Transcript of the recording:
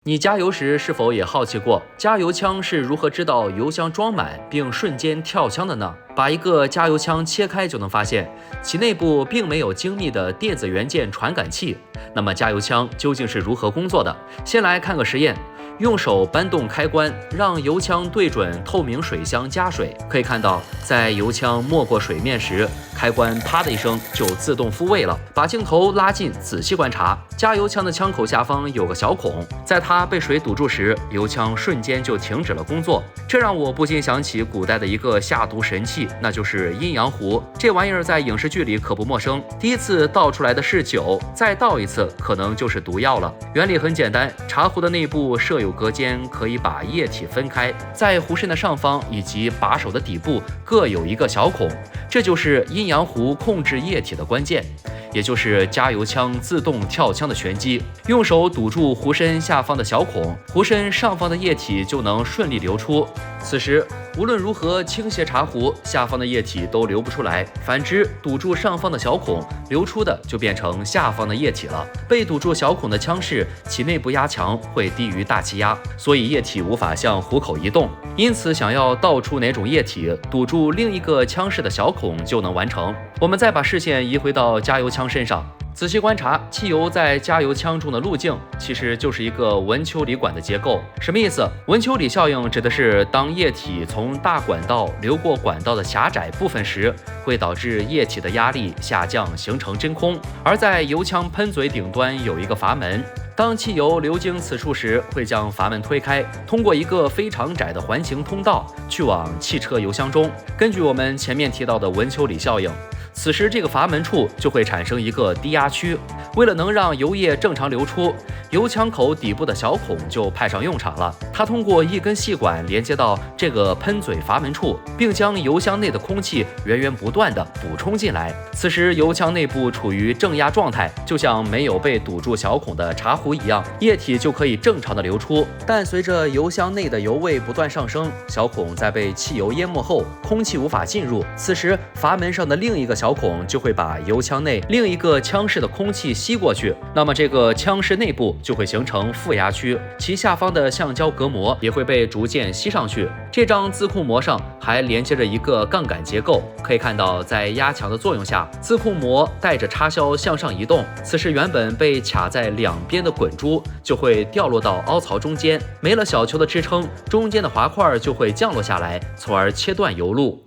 你加油时是否也好奇过，加油枪是如何知道油箱装满并瞬间跳枪的呢？把一个加油枪切开就能发现，其内部并没有精密的电子元件传感器。那么加油枪究竟是如何工作的？先来看个实验。用手搬动开关，让油枪对准透明水箱加水。可以看到，在油枪没过水面时，开关啪的一声就自动复位了。把镜头拉近，仔细观察，加油枪的枪口下方有个小孔，在它被水堵住时，油枪瞬间就停止了工作。这让我不禁想起古代的一个下毒神器，那就是阴阳壶。这玩意儿在影视剧里可不陌生。第一次倒出来的是酒，再倒一次可能就是毒药了。原理很简单，茶壶的内部设有隔间，可以把液体分开，在壶身的上方以及把手的底部各有一个小孔，这就是阴阳壶控制液体的关键，也就是加油枪自动跳枪的玄机。用手堵住壶身下方的小孔，壶身上方的液体就能顺利流出。此时无论如何倾斜茶壶，下方的液体都流不出来。反之，堵住上方的小孔，流出的就变成下方的液体了。被堵住小孔的枪室，其内部压强会低于大气压，所以液体无法向壶口移动。因此，想要倒出哪种液体，堵住另一个枪室的小孔就能完成。我们再把视线移回到加油枪身上。仔细观察，汽油在加油枪中的路径其实就是一个文丘里管的结构。什么意思？文丘里效应指的是当液体从大管道流过管道的狭窄部分时，会导致液体的压力下降，形成真空。而在油枪喷嘴顶端有一个阀门，当汽油流经此处时，会将阀门推开，通过一个非常窄的环形通道去往汽车油箱中。根据我们前面提到的文丘里效应，此时这个阀门处就会产生一个低压区，为了能让油液正常流出，油枪口底部的小孔就派上用场了。它通过一根细管连接到这个喷嘴阀门处，并将油箱内的空气源源不断地补充进来。此时油枪内部处于正压状态，就像没有被堵住小孔的茶壶一样，液体就可以正常的流出。但随着油箱内的油位不断上升，小孔在被汽油淹没后，空气无法进入，此时阀门上的另一个小孔就会把油枪内另一个枪室的空气吸过去，那么这个枪室内部就会形成负压区，其下方的橡胶隔膜也会被逐渐吸上去。这张自控膜上还连接着一个杠杆结构，可以看到在压强的作用下，自控膜带着插销向上移动，此时原本被卡在两边的滚珠就会掉落到凹槽中间，没了小球的支撑，中间的滑块就会降落下来，从而切断油路。